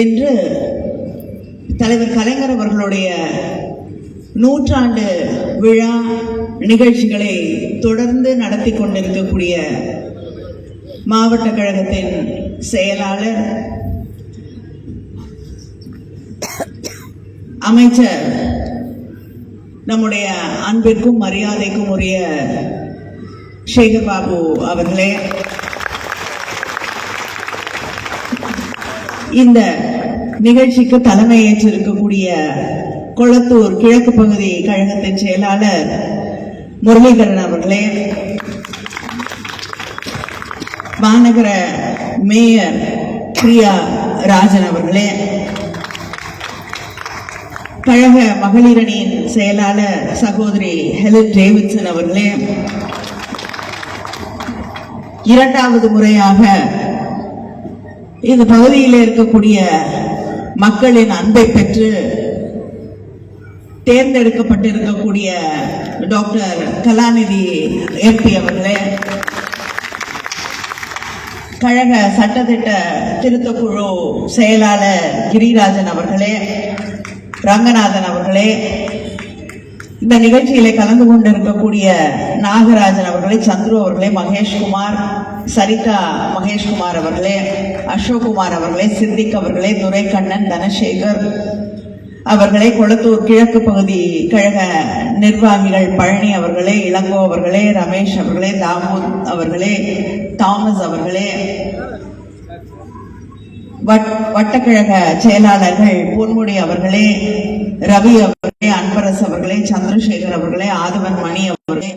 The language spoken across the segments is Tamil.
என்று தலைவர் கலைஞர் அவர்களுடைய 100ஆண்டு விழா நிகழ்ச்சிகளை தொடர்ந்து நடத்தி கொண்டிருக்கக்கூடிய மாவட்ட கழகத்தின் செயலாளர் அமைச்சர் நம்முடைய அன்பிற்கும் மரியாதைக்கும் உரிய சேகர் பாபு அவர்களே, இந்த நிகழ்ச்சிக்கு தலைமை ஏற்றிருக்கக்கூடிய கொளத்தூர் கிழக்கு பகுதி கழகத்தின் செயலாளர் முரளிதரன் அவர்களே, மாநகர மேயர் பிரியா ராஜன் அவர்களே, கழக மகளிரணியின் செயலாளர் சகோதரி ஹெலன் டேவிட்சன் அவர்களே, இரண்டாவது முறையாக இந்த பகுதியில் இருக்கக்கூடிய மக்களின் அன்பை பெற்று தேர்ந்தெடுக்கப்பட்டிருக்கக்கூடிய டாக்டர் கலாநிதி எம்பி அவர்களே, கழக சட்டத்திட்ட திருத்தக்குழு செயலாளர் கிரிராஜன் அவர்களே, ரங்கநாதன் அவர்களே, இந்த நிகழ்ச்சியில கலந்து கொண்டிருக்கக்கூடிய நாகராஜன் அவர்களே, சந்துரு அவர்களே, மகேஷ்குமார், சரிதா மகேஷ்குமார் அவர்களே, அசோக்குமார் அவர்களே, சித்திக் அவர்களே, துரைக்கண்ணன், தனசேகர் அவர்களே, கொளத்தூர் கிழக்கு பகுதி கழக நிர்வாகிகள் பழனி அவர்களே, இளங்கோ அவர்களே, ரமேஷ் அவர்களே, தாமோத் அவர்களே, தாமஸ் அவர்களே, வட்டக்கழக செயலாளர்கள் பொன்முடி அவர்களே, ரவி அவர்களே, அன்பரசு அவர்களே, சந்திரசேகர் அவர்களே, ஆதவன் மணி அவர்களே,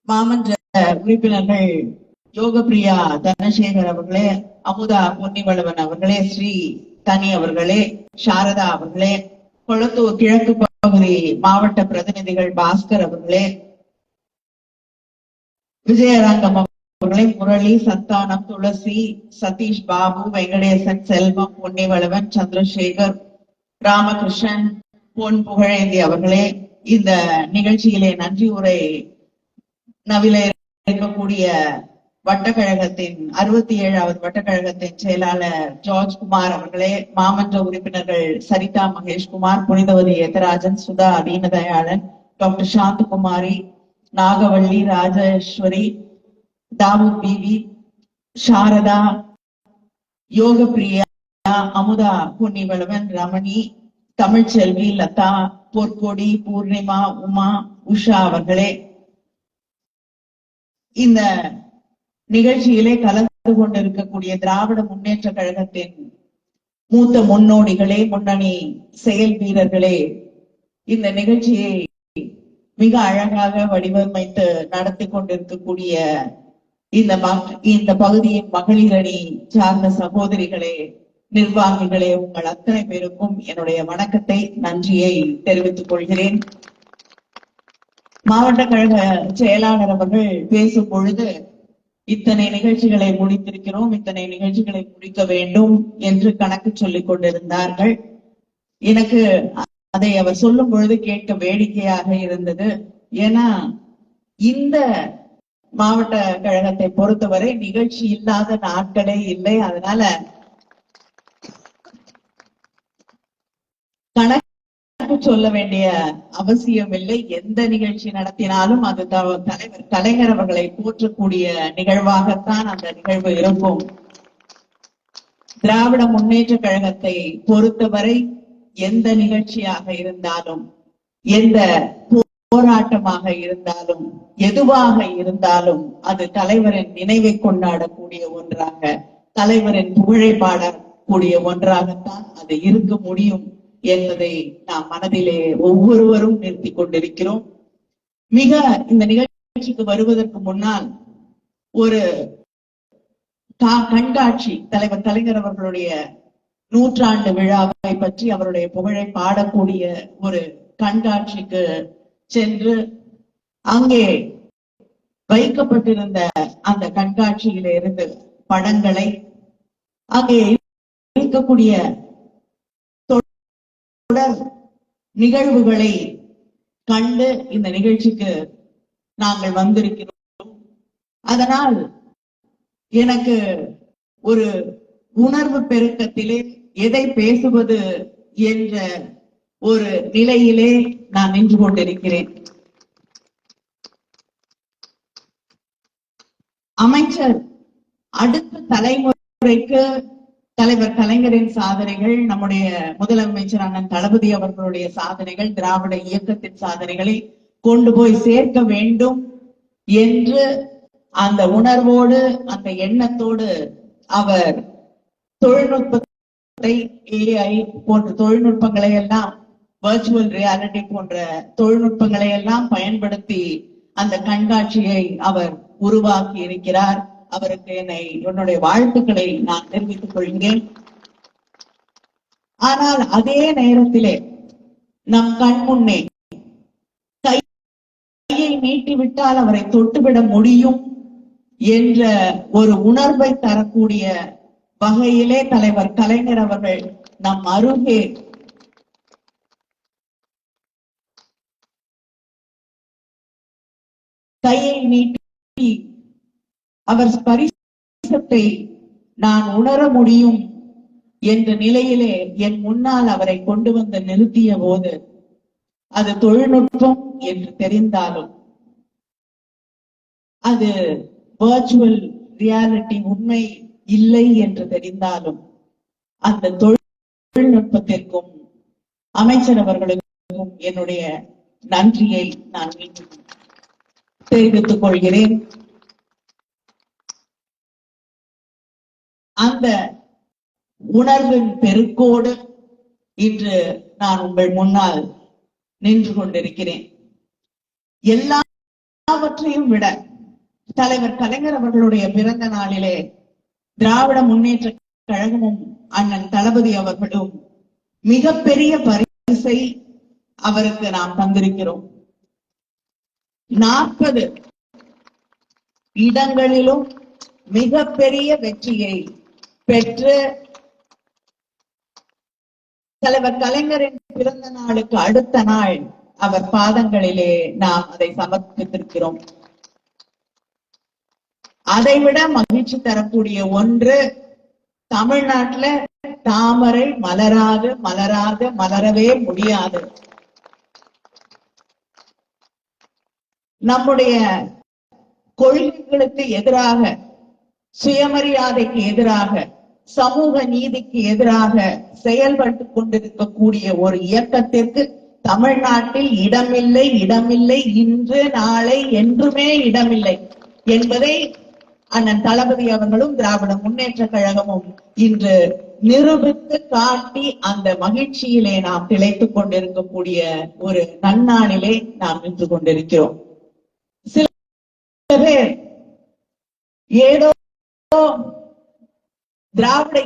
மாமன்ற உறுப்பினர்கள் யோகப்பிரியா தனசேகர் அவர்களே, அமுதா பொன்னிவளவன் அவர்களே, ஸ்ரீ தனி அவர்களே, சாரதா அவர்களே, கொளத்தூர் கிழக்கு பகுதி மாவட்ட பிரதிநிதிகள் பாஸ்கர் அவர்களே, விஜயரங்கம் அவர்களே, முரளி, சந்தானம், துளசி, சதீஷ் பாபு, வெங்கடேசன், செல்வம், பொன்னிவளவன், சந்திரசேகர், ராமகிருஷ்ணன், பொன் புகழேந்தி அவர்களே, இந்த நிகழ்ச்சியிலே நன்றி உரை நவில இருக்கக்கூடிய வட்டக்கழகத்தின் 67வது வட்டக்கழகத்தின் செயலாளர் ஜார்ஜ் குமார் அவர்களே, மாமன்ற உறுப்பினர்கள் சரிதா மகேஷ்குமார், புனிதவதி எதராஜன், சுதா தீனதயாளன், டாக்டர் சாந்தகுமாரி, நாகவள்ளி, ராஜேஸ்வரி, தாவூத் பிவி, சாரதா, யோகப்பிரியா, அமுதா பொன்னிவளவன், ரமணி, தமிழ்ச்செல்வி, லதா, பொற்கொடி, பூர்ணிமா, உமா, உஷா அவர்களே, இந்த நிகழ்ச்சியிலே கலந்து கொண்டிருக்கக்கூடிய திராவிட முன்னேற்ற கழகத்தின் மூத்த முன்னோடிகளே, முன்னணி செயல் வீரர்களே, இந்த நிகழ்ச்சியை மிக அழகாக வடிவமைத்து நடத்தி கொண்டிருக்கக்கூடிய இந்த பகுதியின் மகளிரணி சார்ந்த சகோதரிகளே, நிர்வாகிகளே, உங்கள் அத்தனை பேருக்கும் என்னுடைய வணக்கத்தை, நன்றியை தெரிவித்துக் கொள்கிறேன். மாவட்ட கழக செயலாளர் அவர்கள் பேசும் பொழுது இத்தனை நிகழ்ச்சிகளை முடித்திருக்கிறோம், இத்தனை நிகழ்ச்சிகளை முடிக்க வேண்டும் என்று கணக்கு சொல்லிக் கொண்டிருந்தார்கள். எனக்கு அதை அவர் சொல்லும் பொழுது கேட்க வேடிக்கையாக இருந்தது. ஏன்னா இந்த மாவட்ட கழகத்தை பொறுத்தவரை நிகழ்ச்சி இல்லாத நாட்களே இல்லை. அதனால கணக்கு சொல்ல வேண்டிய அவசியம் இல்லை. எந்த நிகழ்ச்சி நடத்தினாலும் அது தலைவர் கலைஞர் அவர்களை போற்றக்கூடிய நிகழ்வாகத்தான் அந்த நிகழ்வு இருக்கும். திராவிட முன்னேற்ற கழகத்தை பொறுத்தவரை எந்த நிகழ்ச்சியாக இருந்தாலும், எந்த போராட்டமாக இருந்தாலும், எதுவாக இருந்தாலும் அது தலைவரின் நினைவை கொண்டாடக்கூடிய ஒன்றாக, தலைவரின் புகழை பாடக்கூடிய ஒன்றாகத்தான் அது இருக்க முடியும் என்பதை நாம் மனதிலே ஒவ்வொருவரும் நிறுத்தி கொண்டிருக்கிறோம். மிக இந்த நிகழ்ச்சிக்கு வருவதற்கு முன்னால் ஒரு கண்காட்சி, தலைவர் கலைஞர் அவர்களுடைய 100ஆண்டு விழாவை பற்றி அவருடைய புகழை பாடக்கூடிய ஒரு கண்காட்சிக்கு சென்று அங்கே வைக்கப்பட்டிருந்த அந்த கண்காட்சியில இருந்து படங்களை, அங்கே இருக்கக்கூடிய தொடர் நிகழ்வுகளை கண்டு இந்த நிகழ்ச்சிக்கு நாங்கள் வந்திருக்கிறோம். அதனால் எனக்கு ஒரு உணர்வு பெருக்கத்திலே எதை பேசுவது என்ற ஒரு நிலையிலே நான் நின்று கொண்டிருக்கிறேன். அமைச்சர் அடுத்த தலைமுறைக்கு தலைவர் கலைஞரின் சாதனைகள், நம்முடைய முதலமைச்சர் அண்ணன் தளபதி அவர்களுடைய சாதனைகள், திராவிட இயக்கத்தின் சாதனைகளை கொண்டு போய் சேர்க்க வேண்டும் என்று அந்த உணர்வோடு அந்த எண்ணத்தோடு அவர் தொழில்நுட்பத்தை, AI போன்ற தொழில்நுட்பங்களை எல்லாம், வர்ச்சுவல் ரியாலிட்டி போன்ற தொழில்நுட்பங்களை எல்லாம் பயன்படுத்தி அந்த கண்காட்சியை அவர் உருவாக்கி இருக்கிறார். அவருக்கு என்னுடைய வாழ்த்துக்களை நான் தெரிவித்துக் கொள்கிறேன். ஆனால் அதே நேரத்திலே நம் கண் முன்னே கையை நீட்டிவிட்டால் அவரை தொட்டுவிட முடியும் என்ற ஒரு உணர்வை தரக்கூடிய வகையிலே தலைவர் கலைஞர் அவர்கள் நம் அருகே கையை நீட்டி அவர் ஸ்பரிசத்தை நான் உணர முடியும் என்ற நிலையிலே என் முன்னால் அவரை கொண்டு வந்து நிறுத்திய போது, அது தொழில்நுட்பம் என்று தெரிந்தாலும், அது வர்ச்சுவல் ரியாலிட்டி உண்மை இல்லை என்று தெரிந்தாலும், அந்த தொழில்நுட்பத்திற்கும் அமைச்சர் அவர்களுக்கும் என்னுடைய நன்றியை நான் மீண்டும் தெரிவித்துக் கொள்கிறேன். அந்த உணர்வின் பெருக்கோடு இன்று நான் உங்கள் முன்னால் நின்று கொண்டிருக்கிறேன். எல்லாவற்றையும் விட தலைவர் கலைஞர் அவர்களுடைய பிறந்த நாளிலே திராவிட முன்னேற்ற கழகமும் அண்ணன் தளபதி அவர்களும் மிகப்பெரிய பரிசை அவருக்கு நாம் தந்திருக்கிறோம். 40 இடங்களிலும் மிகப்பெரிய வெற்றியை பெற்று தலைவர் கலைஞரின் பிறந்த நாளுக்கு அடுத்த நாள் அவர் பாதங்களிலே நாம் அதை சமர்ப்பித்திருக்கிறோம். அதைவிட மகிழ்ச்சி தரக்கூடிய ஒன்று, தமிழ்நாட்டுல தாமரை மலரவே முடியாது. நம்முடைய கொள்கைகளுக்கு எதிராக, சுயமரியாதைக்கு எதிராக, சமூக நீதிக்கு எதிராக செயல்பட்டு கொண்டிருக்கக்கூடிய ஒரு இயக்கத்திற்கு தமிழ்நாட்டில் இடமில்லை, இன்று நாளை என்றுமே இடமில்லை என்பதை அண்ணன் தளபதி அவர்களும் திராவிட முன்னேற்ற கழகமும் இன்று நிரூபித்து காட்டி அந்த மகிழ்ச்சியிலே நாம் திளைத்துக் கொண்டிருக்கக்கூடிய ஒரு நன்னாளிலே நாம் நின்று கொண்டிருக்கிறோம். சில பேர் ஏதோ திராவிட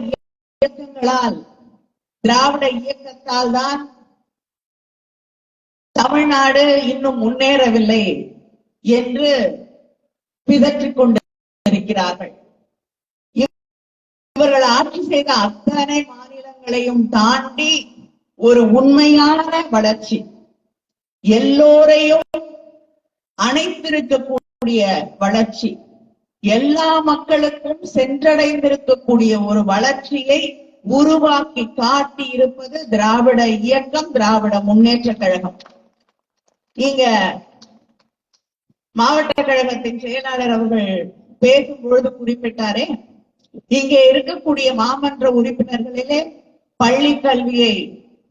இயக்கத்தால் தான் தமிழ்நாடு இன்னும் முன்னேறவில்லை என்று பிதற்றிக் கொண்டிருக்கிறார்கள். இவர்கள் ஆட்சி செய்த அத்தனை மாநிலங்களையும் தாண்டி ஒரு உண்மையான வளர்ச்சி, எல்லோரையும் அணைத்திருக்கக்கூடிய வளர்ச்சி, எல்லா மக்களுக்கும் சென்றடைந்திருக்கக்கூடிய ஒரு வளர்ச்சியை உருவாக்கி காட்டி இருப்பது திராவிட இயக்கம், திராவிட முன்னேற்ற கழகம். இங்க மாவட்ட கழகத்தின் செயலாளர் அவர்கள் பேசும் பொழுது குறிப்பிட்டாரே, இங்கே இருக்கக்கூடிய மாமன்ற உறுப்பினர்களிலே பள்ளி கல்வியை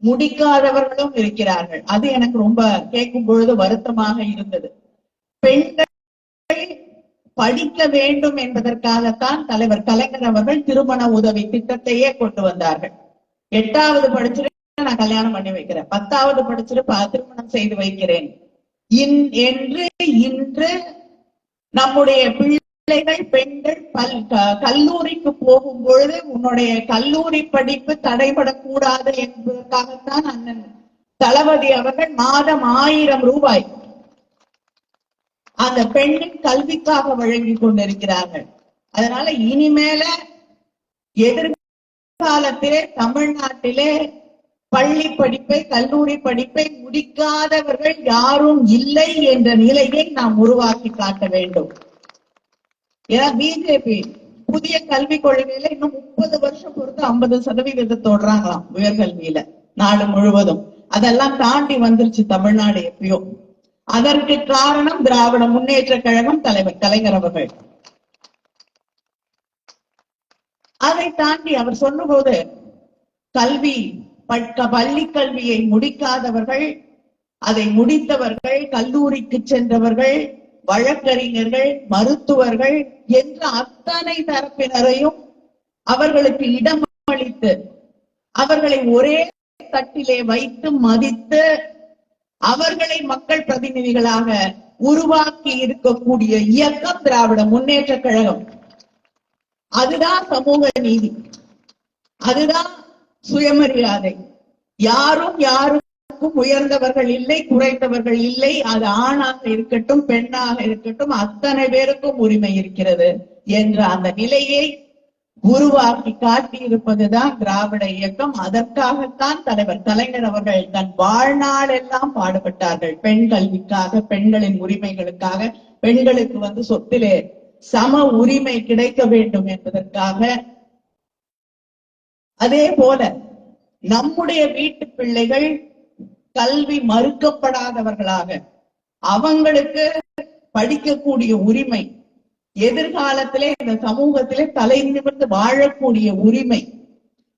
முடிக்காதவர்களும் இருக்கிறார்கள். அது எனக்கு ரொம்ப கேட்கும் பொழுது வருத்தமாக இருந்தது. பெண்கள் படிக்க வேண்டும் என்பதற்காகத்தான் தலைவர் கலைஞர் அவர்கள் திருமண உதவி திட்டத்தையே கொண்டு வந்தார்கள். 8வது படிச்சுட்டு நான் கல்யாணம் பண்ணி வைக்கிறேன், 10வது படிச்சுட்டு திருமணம் செய்து வைக்கிறேன் என்று இன்று நம்முடைய பிள்ளைகள், பெண்கள் கல்லூரிக்கு போகும் பொழுது உன்னுடைய கல்லூரி படிப்பு தடைபடக்கூடாது என்பதற்காகத்தான் அண்ணன் தளபதி அவர்கள் மாதம் 1000 ரூபாய் அந்த பெண்ணின் கல்விக்காக வழங்கி கொண்டிருக்கிறார்கள். அதனால இனிமேல எதிர்காலத்திலே தமிழ்நாட்டிலே பள்ளி படிப்பை, கல்லூரி படிப்பை முடிக்காதவர்கள் யாரும் இல்லை என்ற நிலையை நாம் உருவாக்கி காட்ட வேண்டும். ஏன்னா பிஜேபி புதிய கல்விக் கொள்கையில இன்னும் 30 வருஷம் பொறுத்து 50% தொடுறாங்களாம் உயர்கல்வியில நாடு முழுவதும். அதெல்லாம் தாண்டி வந்துருச்சு தமிழ்நாடு எப்பயோ. அதற்கு காரணம் திராவிட முன்னேற்ற கழகம், தலைவர் கலைஞர் அவர்கள். அதை தாண்டி அவர் சொன்னபோது கல்வி பள்ளி கல்வியை முடிக்காதவர்கள், அதை முடித்தவர்கள், கல்லூரிக்கு சென்றவர்கள், வழக்கறிஞர்கள், மருத்துவர்கள் என்ற அத்தனை தரப்பினரையும் அவர்களுக்கு இடம் அளித்து அவர்களை ஒரே தட்டிலே வைத்து மதித்து அவர்களை மக்கள் பிரதிநிதிகளாக உருவாக்கி இருக்கக்கூடிய இயக்கம் திராவிட முன்னேற்ற கழகம். அதுதான் சமூக நீதி, அதுதான் சுயமரியாதை. யாரும் யாருக்கும் உயர்ந்தவர்கள் இல்லை, குறைந்தவர்கள் இல்லை. அது ஆணாக இருக்கட்டும், பெண்ணாக இருக்கட்டும், அத்தனை பேருக்கும் உரிமை இருக்கிறது என்ற அந்த நிலையை உருவாக்கி காட்டியிருப்பதுதான் திராவிட இயக்கம். அதற்காகத்தான் தலைவர் கலைஞர் அவர்கள் தன் வாழ்நாள் எல்லாம் பாடுபட்டார்கள். பெண் கல்விக்காக, பெண்களின் உரிமைகளுக்காக, பெண்களுக்கு சொத்திலே சம உரிமை கிடைக்க வேண்டும் என்பதற்காக. அதே போல நம்முடைய வீட்டு பிள்ளைகள் கல்வி மறுக்கப்படாதவர்களாக, அவங்களுக்கு படிக்கக்கூடிய உரிமை, எதிர்காலத்திலே இந்த சமூகத்திலே தலை நிமிர்ந்து வாழக்கூடிய உரிமை,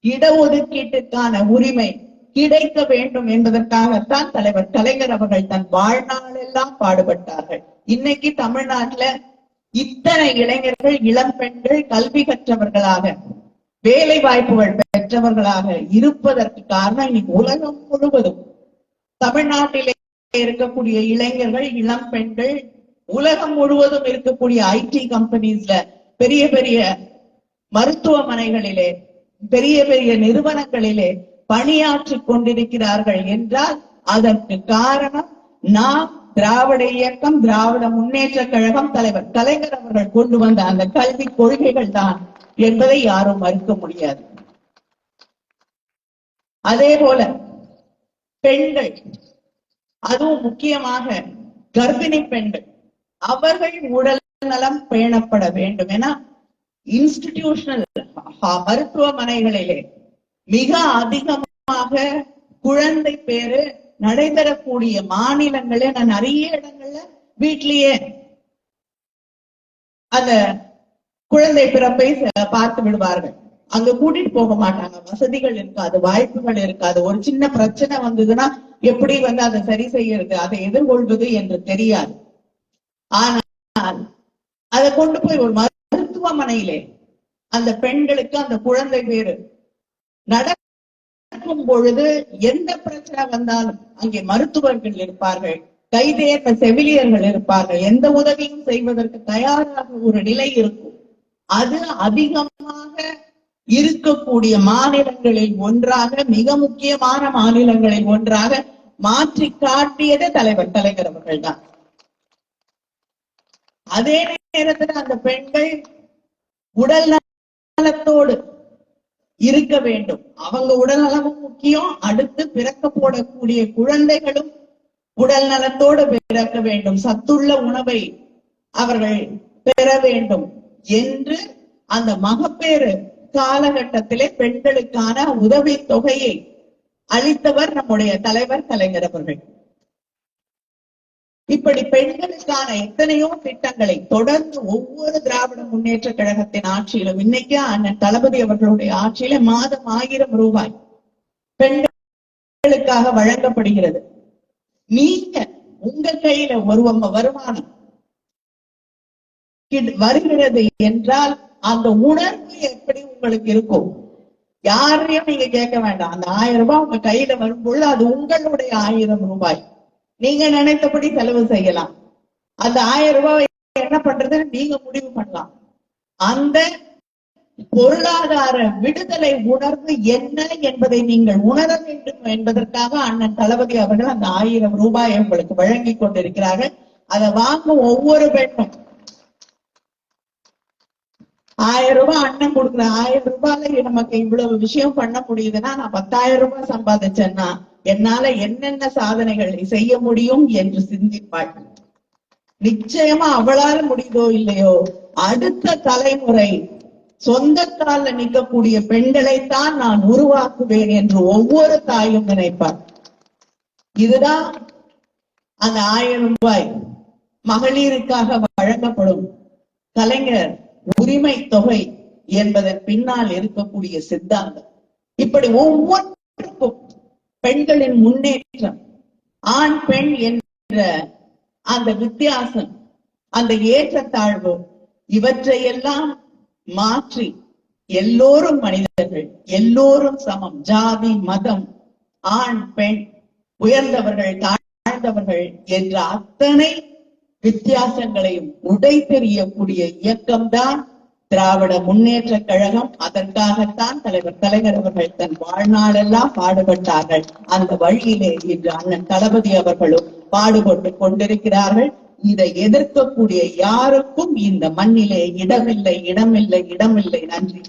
இடஒதுக்கீட்டுக்கான உரிமை கிடைக்க வேண்டும் என்பதற்காகத்தான் தலைவர் கலைஞர் அவர்கள் தன் வாழ்நாளெல்லாம் பாடுபட்டார்கள். இன்னைக்கு தமிழ்நாட்டுல இத்தனை இளைஞர்கள், இளம் பெண்கள் கல்வி கற்றவர்களாக, வேலை வாய்ப்புகள் பெற்றவர்களாக இருப்பதற்கு காரணம் இன்னைக்கு உலகம் முழுவதும் தமிழ்நாட்டிலே இருக்கக்கூடிய இளைஞர்கள், இளம் பெண்கள், உலகம் முழுவதும் இருக்கக்கூடிய ஐடி கம்பெனிஸ்ல, பெரிய பெரிய மருத்துவமனைகளிலே, பெரிய பெரிய நிறுவனங்களிலே பணியாற்றிக் கொண்டிருக்கிறார்கள் என்றால் அதற்கு காரணம் நாம் திராவிட இயக்கம், திராவிட முன்னேற்ற கழகம், தலைவர் கலைஞர் அவர்கள் கொண்டு வந்த அந்த கல்வி கொள்கைகள் தான் என்பதை யாரும் மறுக்க முடியாது. அதே போல பெண்கள், அதுவும் முக்கியமாக கர்ப்பிணி பெண்கள், அவர்கள் உடல் நலம் பேணப்பட வேண்டும் என இன்ஸ்டிடியூஷனல் மருத்துவமனைகளிலே மிக அதிகமாக குழந்தை பேரு நடைபெறக்கூடிய மாநிலங்களே, நான் நிறைய இடங்கள்ல வீட்லயே அந்த குழந்தை பிறப்பை பார்த்து விடுவார்கள். அங்க கூட்டிட்டு போக மாட்டாங்க, வசதிகள் இருக்காது, வாய்ப்புகள் இருக்காது. ஒரு சின்ன பிரச்சனை வந்ததுன்னா எப்படி அதை சரி செய்யறது, அதை எதிர்கொள்வது என்று தெரியாது. ஆனால் அதை கொண்டு போய் ஒரு மருத்துவமனையிலே அந்த பெண்களுக்கு அந்த குழந்தை பேரு நடக்கும் பொழுது எந்த பிரச்சனை வந்தாலும் அங்கே மருத்துவர்கள் இருப்பார்கள், கைதேர்ந்த செவிலியர்கள் இருப்பார்கள், எந்த உதவியும் செய்வதற்கு தயாராக ஒரு நிலை இருக்கும். அது அதிகமாக இருக்கக்கூடிய மாநிலங்களில் ஒன்றாக, மிக முக்கியமான மாநிலங்களில் ஒன்றாக மாற்றி காட்டியது தலைவர் கலைஞர் அவர்கள் தான். அதே நேரத்தில் அந்த பெண்கள் உடல் நலத்தோடு இருக்க வேண்டும். அவங்க உடல் நலமும் முக்கியம், அடுத்து பிறக்க போடக்கூடிய குழந்தைகளும் உடல் நலத்தோடு பிறக்க வேண்டும், சத்துள்ள உணவை அவர்கள் பெற வேண்டும் என்று அந்த மகப்பேறு காலகட்டத்திலே பெண்களுக்கான உதவி தொகையை அளித்தவர் நம்முடைய தலைவர் கலைஞர் அவர்கள். இப்படி பெண்களுக்கான எத்தனையோ திட்டங்களை தொடர்ந்து ஒவ்வொரு திராவிட முன்னேற்ற கழகத்தின் ஆட்சியிலும், இன்னைக்கு அண்ணன் தளபதி அவர்களுடைய ஆட்சியில மாதம் 1000 ரூபாய் பெண்களுக்காக வழங்கப்படுகிறது. நீங்க உங்க கையில ஒரு வருமானம் வருகிறது என்றால் அந்த உணர்வு எப்படி உங்களுக்கு இருக்கும்? யாரையும் நீங்க கேட்க வேண்டாம். அந்த 1000 ரூபாய் உங்க கையில வரும்பொழுது அது உங்களுடைய 1000 ரூபாய். நீங்க நினைத்தபடி செலவு செய்யலாம். அந்த 1000 ரூபாய் என்ன பண்றதுன்னு நீங்க முடிவு பண்ணலாம். அந்த பொருளாதார விடுதலை உணர்வு என்ன என்பதை நீங்கள் உணர வேண்டும் என்பதற்காக அண்ணன் தளபதி அவர்கள் அந்த 1000 ரூபாயை உங்களுக்கு வழங்கி கொண்டிருக்கிறார்கள். அதை வாங்கும் ஒவ்வொரு பெண்ணும் 1000 ரூபாய் அண்ணன் கொடுக்குற 1000 ரூபாயில நமக்கு இவ்வளவு விஷயம் பண்ண முடியுதுன்னா, நான் 10,000 ரூபாய் சம்பாதிச்சேன்னா என்னால என்னென்ன சாதனைகளை செய்ய முடியும் என்று சிந்திப்பாள். நிச்சயமா அவளால முடியுதோ இல்லையோ, அடுத்த தலைமுறை சொந்த காலில் நிற்கக்கூடிய பெண்களைத்தான் நான் உருவாக்குவேன் என்று ஒவ்வொரு தாயும் நினைப்பார். இதுதான் அந்த 1000 ரூபாய் மகளிருக்காக வழங்கப்படும் கலைஞர் உரிமை தொகை என்பதன் பின்னால் இருக்கக்கூடிய சித்தாந்தம். இப்படி ஒவ்வொன்றுக்கும் பெண்களின் முன்னேற்றம், ஆண் பெண் என்ற அந்த வித்தியாசம், அந்த ஏற்றத்தாழ்வு, இவற்றையெல்லாம் மாற்றி எல்லோரும் மனிதர்கள், எல்லோரும் சமம், ஜாதி மதம், ஆண் பெண், உயர்ந்தவர்கள் தாழ்ந்தவர்கள் என்ற அத்தனை வித்தியாசங்களையும் உடை தெரியக்கூடிய இயக்கம்தான் திராவிட முன்னேற்ற கழகம். அதற்காகத்தான் தலைவர் கலைஞர் அவர்கள் தன் வாழ்நாளெல்லாம் பாடுபட்டார்கள். அந்த வழியிலே இன்று அண்ணன் தளபதி அவர்களும் பாடுபட்டு கொண்டிருக்கிறார்கள். இதை எதிர்க்கக்கூடிய யாருக்கும் இந்த மண்ணிலே இடமில்லை, இடமில்லை, இடமில்லை. நன்றி.